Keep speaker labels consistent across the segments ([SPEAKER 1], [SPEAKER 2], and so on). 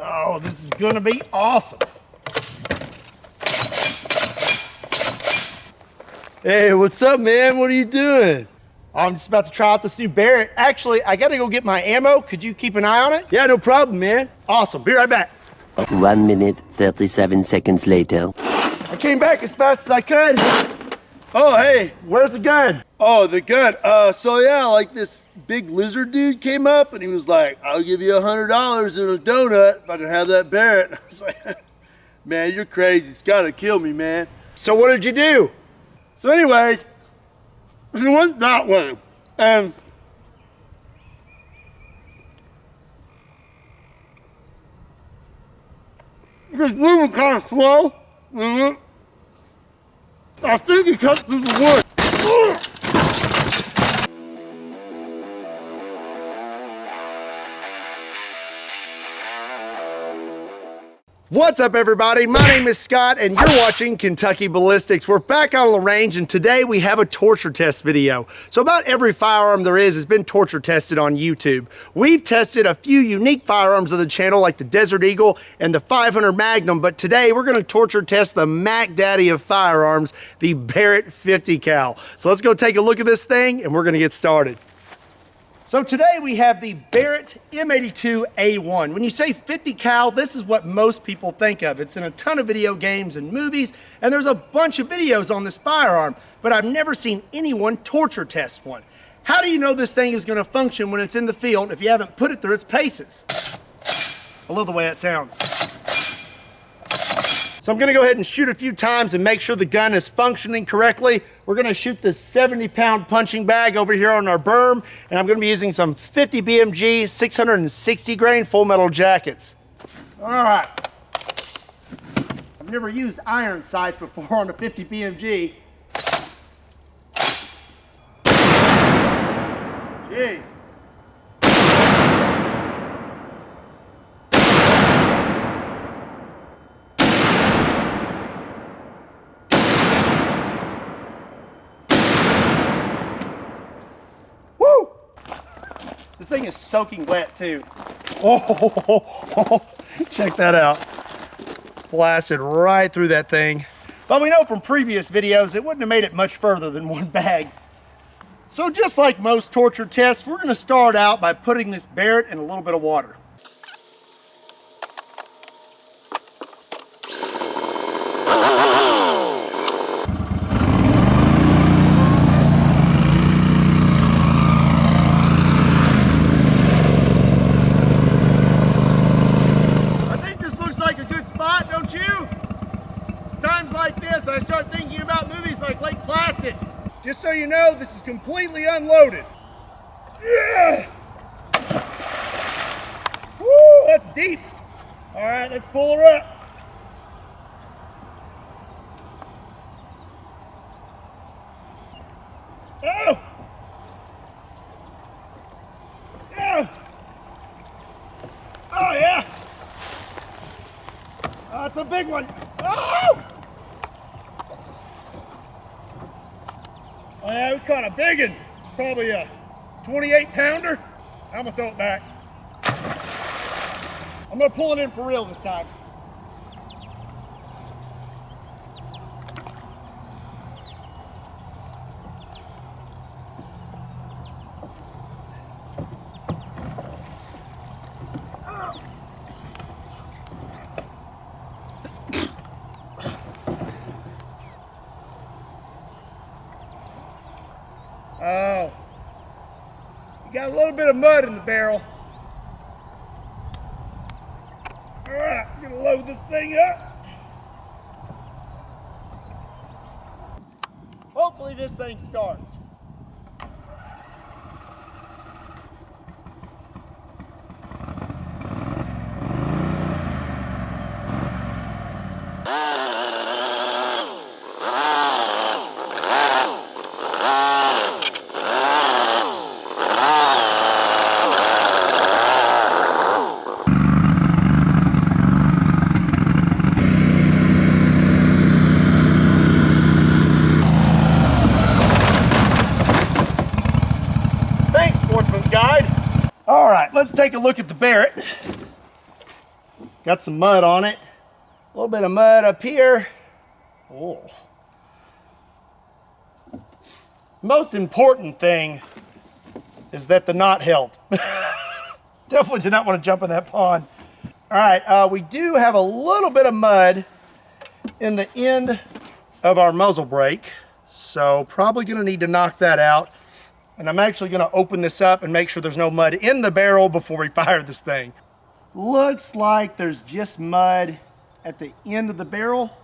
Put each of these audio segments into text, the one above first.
[SPEAKER 1] Oh, this is gonna be awesome.
[SPEAKER 2] Hey, what's up, man? What are you doing?
[SPEAKER 1] I'm just about to try out this new Barrett. Actually, I gotta go get my ammo. Could you keep an eye on it?
[SPEAKER 2] Yeah, no problem, man.
[SPEAKER 1] Awesome, be right back.
[SPEAKER 3] 1 minute, 37 seconds later.
[SPEAKER 1] I came back as fast as I could.
[SPEAKER 2] Oh, hey.
[SPEAKER 1] Where's the gun?
[SPEAKER 2] Oh, the gun. So yeah, like this big lizard dude came up and he was like, I'll give you $100 and a donut if I can have that Barrett. I was like, man, you're crazy. It's gotta kill me, man.
[SPEAKER 1] So what did you do?
[SPEAKER 2] So anyway, he went that way. And he's moving kind of slow. I think he cut through the wood.
[SPEAKER 1] What's up, everybody? My name is Scott and you're watching Kentucky Ballistics. We're back on the range and today we have a torture test video. So about every firearm there is has been torture tested on YouTube. We've tested a few unique firearms on the channel like the Desert Eagle and the 500 Magnum, but today we're going to torture test the Mac Daddy of firearms, the Barrett 50 cal. So let's go take a look at this thing and we're going to get started. So today we have the Barrett M82A1. When you say 50 cal, this is what most people think of. It's in a ton of video games and movies, and there's a bunch of videos on this firearm, but I've never seen anyone torture test one. How do you know this thing is going to function when it's in the field if you haven't put it through its paces? I love the way that sounds. So I'm going to go ahead and shoot a few times and make sure the gun is functioning correctly. We're going to shoot this 70-pound punching bag over here on our berm, and I'm going to be using some 50 BMG 660 grain full metal jackets. All right. I've never used iron sights before on a 50 BMG. Jeez. This thing is soaking wet too. Oh, check that out. Blasted right through that thing. But we know from previous videos, it wouldn't have made it much further than one bag. So just like most torture tests, we're gonna start out by putting this Barrett in a little bit of water. I start thinking about movies like Lake Placid. Just so you know, this is completely unloaded. Yeah. Woo, that's deep. All right, let's pull her up. Oh. Yeah. Oh, yeah. Oh, that's a big one. Oh! Oh, yeah, we caught a big one. Probably a 28 pounder. I'm gonna throw it back. I'm gonna pull it in for real this time. Oh, you got a little bit of mud in the barrel. All right, I'm gonna load this thing up. Hopefully this thing starts. All right, let's take a look at the Barrett. Got some mud on it. A little bit of mud up here. Oh. Most important thing is that the knot held. Definitely did not want to jump in that pond. All right, we do have a little bit of mud in the end of our muzzle brake, so probably gonna need to knock that out. And I'm actually gonna open this up and make sure there's no mud in the barrel before we fire this thing. Looks like there's just mud at the end of the barrel.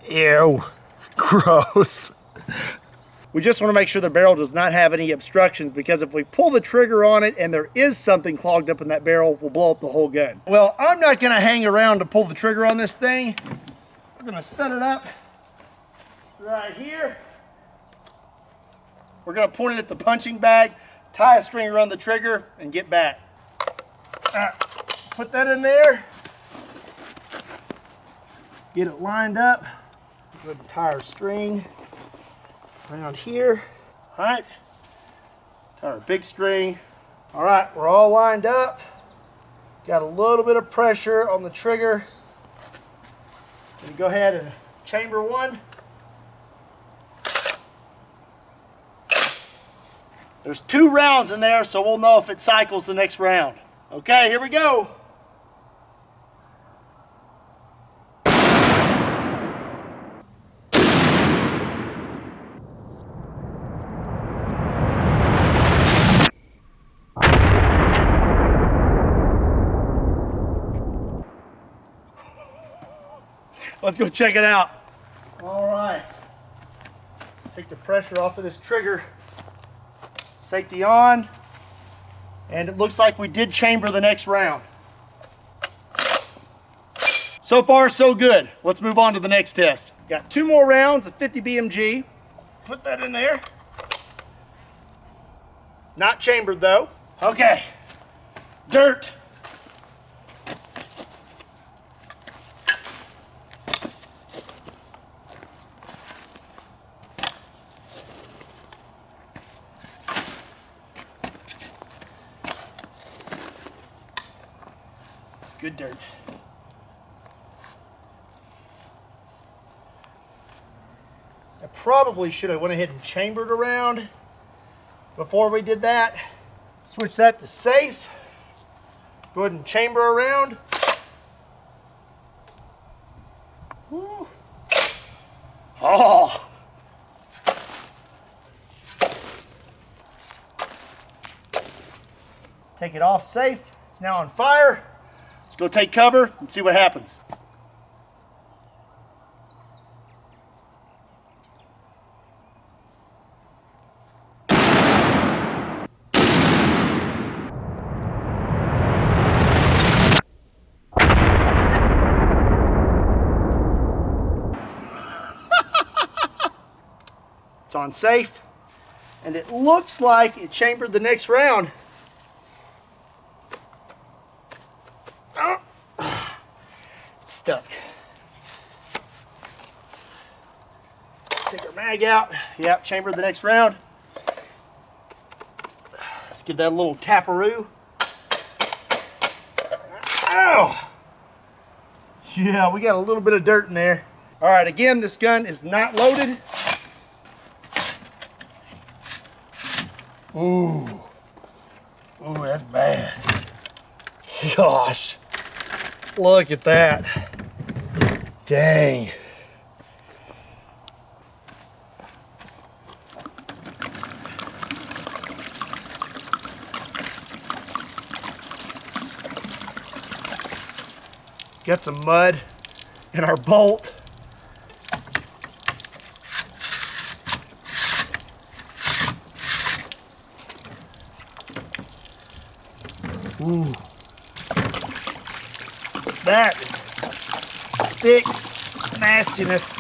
[SPEAKER 1] Ew, gross. We just want to make sure the barrel does not have any obstructions, because if we pull the trigger on it and there is something clogged up in that barrel, we'll blow up the whole gun. Well, I'm not going to hang around to pull the trigger on this thing. We're going to set it up right here. We're going to point it at the punching bag, tie a string around the trigger, and get back. Put that in there. Get it lined up. Go ahead and tie our string around here. All right, tie our big string. All right, we're all lined up. Got a little bit of pressure on the trigger. And go ahead and chamber one. There's 2 rounds in there, so we'll know if it cycles the next round. Okay, here we go. Let's go check it out. All right. Take the pressure off of this trigger. Safety on. And it looks like we did chamber the next round. So far, so good. Let's move on to the next test. Got 2 more rounds of 50 BMG. Put that in there. Not chambered though. Okay. Dirt. Good dirt. I probably should have went ahead and chambered around before we did that. Switch that to safe. Go ahead and chamber around. Woo. Oh. Take it off safe. It's now on fire. Go take cover and see what happens. It's on safe, and it looks like it chambered the next round. Stuck. Take our mag out. Yep, chambered the next round. Let's give that a little taparoo. Ow! Yeah, we got a little bit of dirt in there. All right, again, this gun is not loaded. Ooh. Ooh, that's bad. Gosh. Look at that. Dang. Got some mud in our bolt. Ooh. That is thick nastiness.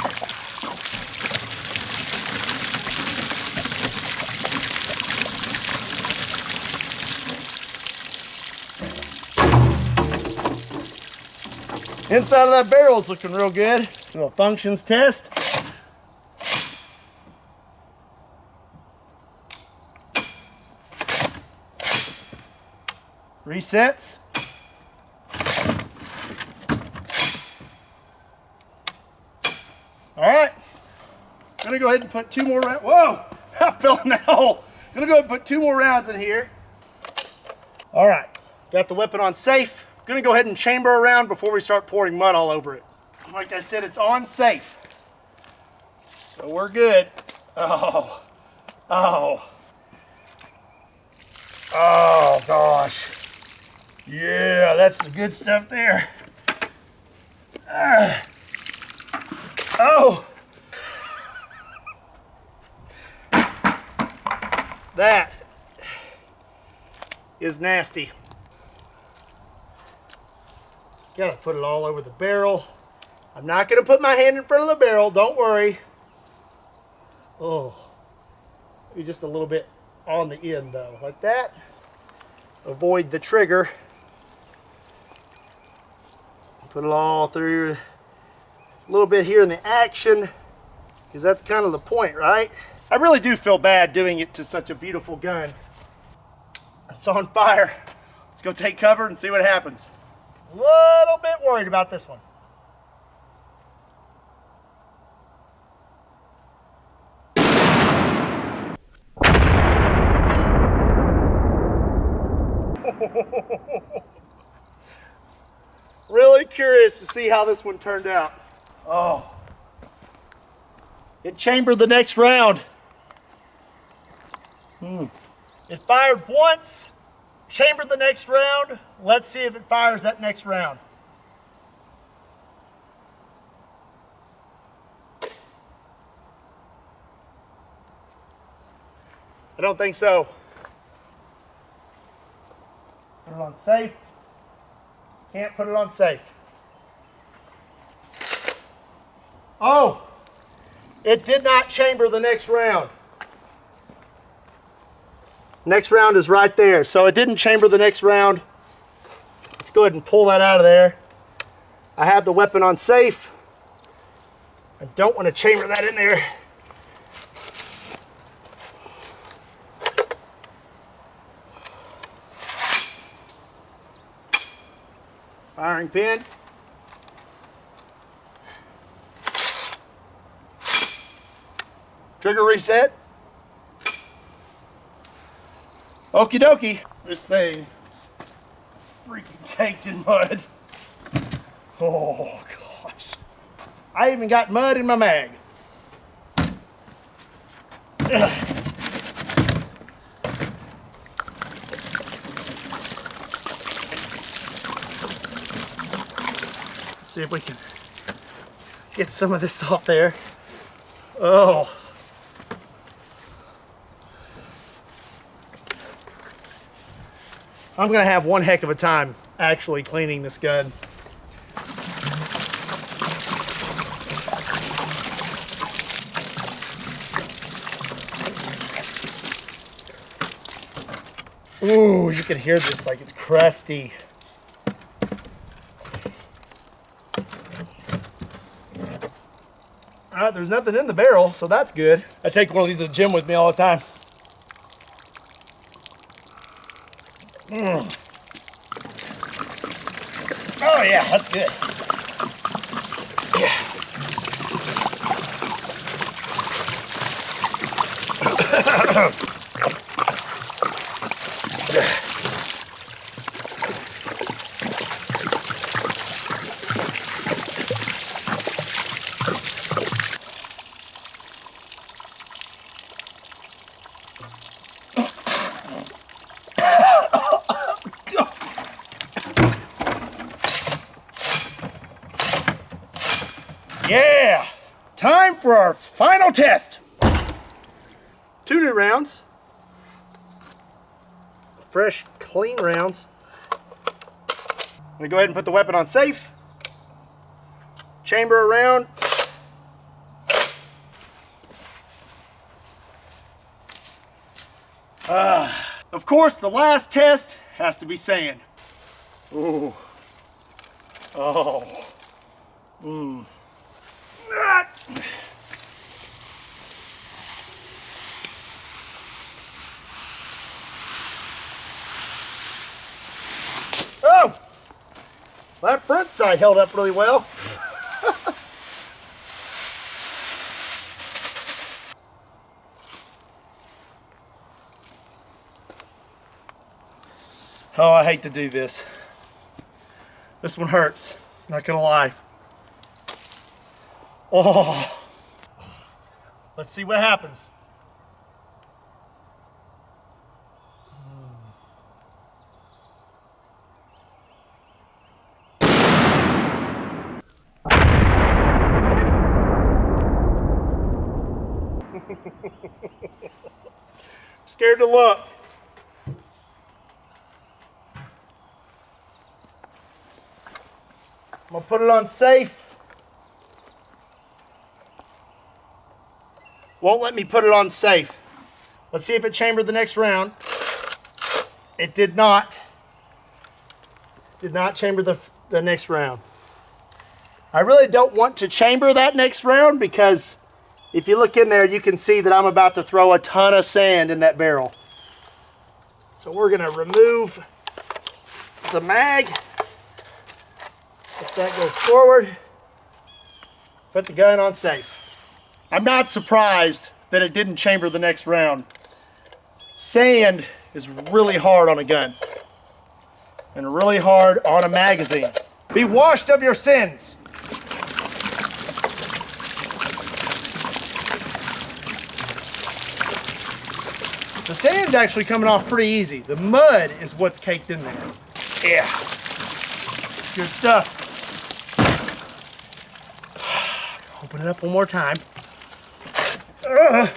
[SPEAKER 1] Inside of that barrel is looking real good. Do a functions test. Resets. gonna go ahead and put 2 more rounds. Whoa, I fell in that hole. Gonna go ahead and put 2 more rounds in here. All right, got the weapon on safe. Gonna go ahead and chamber around before we start pouring mud all over it. Like I said, it's on safe. So we're good. Oh, oh. Oh gosh. Yeah, that's the good stuff there. Oh. That is nasty. Gotta put it all over the barrel. I'm not gonna put my hand in front of the barrel, don't worry. Oh, maybe just a little bit on the end though, like that. Avoid the trigger. Put it all through. A little bit here in the action, because that's kind of the point, right? I really do feel bad doing it to such a beautiful gun. It's on fire. Let's go take cover and see what happens. A little bit worried about this one. Really curious to see how this one turned out. Oh. It chambered the next round. It fired once, chambered the next round. Let's see if it fires that next round. I don't think so. Put it on safe. Can't put it on safe. Oh, it did not chamber the next round. Next round is right there. So it didn't chamber the next round. Let's go ahead and pull that out of there. I have the weapon on safe. I don't want to chamber that in there. Firing pin. Trigger reset. Okie dokie. This thing is freaking caked in mud. Oh gosh. I even got mud in my mag. Ugh. See if we can get some of this off there. Oh. I'm gonna have one heck of a time actually cleaning this gun. Ooh, you can hear this like it's crusty. All right, there's nothing in the barrel, so that's good. I take one of these to the gym with me all the time. Oh yeah, that's good. Yeah. Yeah, time for our final test. 2 new rounds. Fresh, clean rounds. I'm gonna go ahead and put the weapon on safe. Chamber around. Of course, the last test has to be sand. Ooh. Oh. Mmm. Oh! That front side held up really well. Oh, I hate to do this. This one hurts, not gonna lie. Oh, let's see what happens. Scared to look. I'm gonna put it on safe. Won't let me put it on safe. Let's see if it chambered the next round. It did not. Did not chamber the next round. I really don't want to chamber that next round because if you look in there, you can see that I'm about to throw a ton of sand in that barrel. So we're gonna remove the mag. Let that go forward. Put the gun on safe. I'm not surprised that it didn't chamber the next round. Sand is really hard on a gun and really hard on a magazine. Be washed of your sins. The sand's actually coming off pretty easy. The mud is what's caked in there. Yeah, good stuff. Open it up one more time. Oh,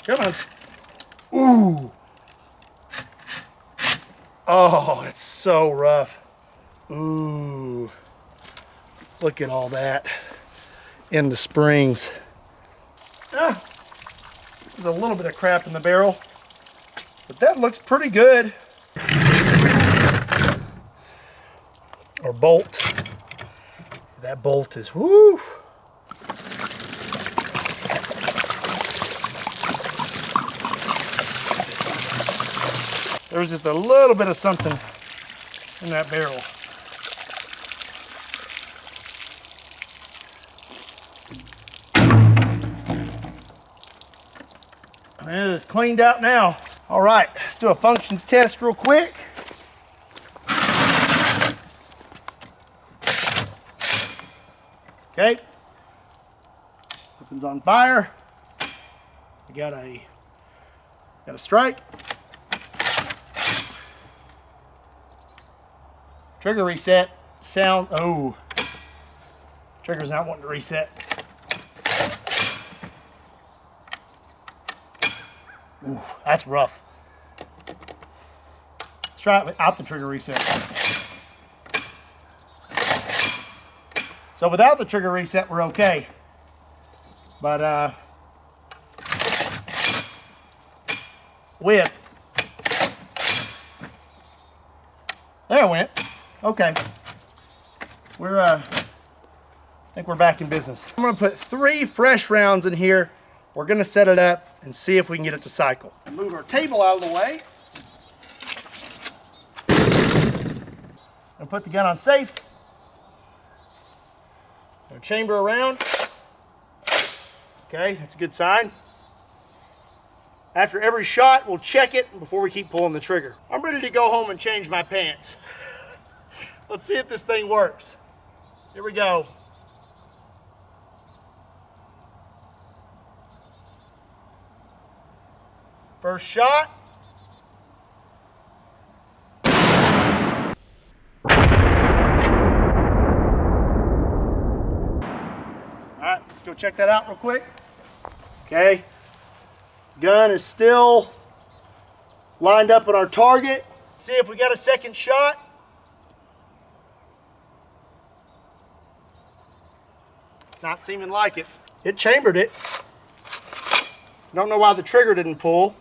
[SPEAKER 1] come on. Ooh. Oh, it's so rough. Ooh. Look at all that in the springs. There's a little bit of crap in the barrel, but that looks pretty good. Or bolt. That bolt is, whoo. There was just a little bit of something in that barrel. And it's cleaned out now. All right, let's do a functions test real quick. Okay, weapon's on fire. We got a strike. Trigger reset. Sound. Oh, trigger's not wanting to reset. Ooh, that's rough. Let's try it without the trigger reset. So without the trigger reset, we're okay. But with, there it went. Okay. I think we're back in business. I'm gonna put 3 fresh rounds in here. We're gonna set it up and see if we can get it to cycle. Move our table out of the way. And put the gun on safe. Our chamber around. Okay, that's a good sign. After every shot, we'll check it before we keep pulling the trigger. I'm ready to go home and change my pants. Let's see if this thing works. Here we go. First shot. Alright, let's go check that out real quick. Okay. Gun is still lined up on our target. See if we got a second shot. Not seeming like it. It chambered it. Don't know why the trigger didn't pull.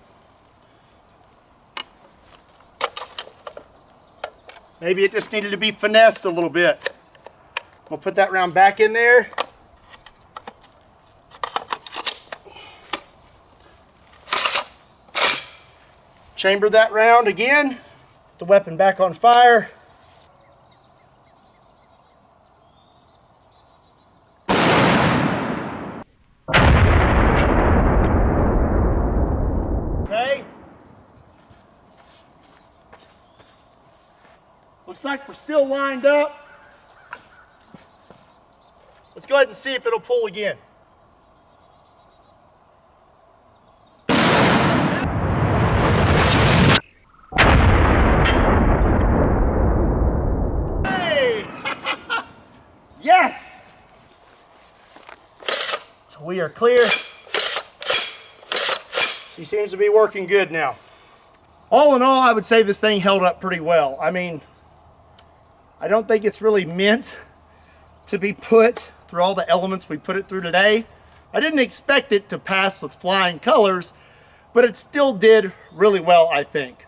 [SPEAKER 1] Maybe it just needed to be finessed a little bit. We'll put that round back in there. Chamber that round again. Put the weapon back on fire. Okay. Looks like we're still lined up. Let's go ahead and see if it'll pull again. Hey! Yes! So we are clear. She seems to be working good now. All in all, I would say this thing held up pretty well. I mean, I don't think it's really meant to be put through all the elements we put it through today. I didn't expect it to pass with flying colors, but it still did really well, I think.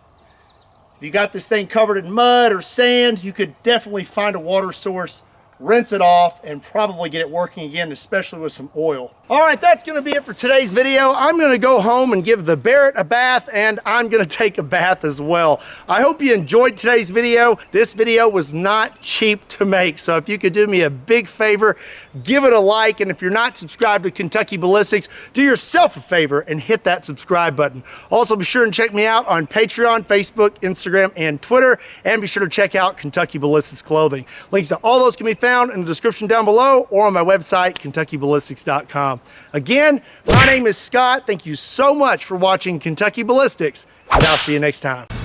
[SPEAKER 1] If you got this thing covered in mud or sand, you could definitely find a water source, rinse it off, and probably get it working again, especially with some oil. All right, that's gonna be it for today's video. I'm gonna go home and give the Barrett a bath, and I'm gonna take a bath as well. I hope you enjoyed today's video. This video was not cheap to make, so if you could do me a big favor, give it a like, and if you're not subscribed to Kentucky Ballistics, do yourself a favor and hit that subscribe button. Also, be sure and check me out on Patreon, Facebook, Instagram, and Twitter, and be sure to check out Kentucky Ballistics clothing. Links to all those can be found in the description down below or on my website, KentuckyBallistics.com. Again, my name is Scott. Thank you so much for watching Kentucky Ballistics, and I'll see you next time.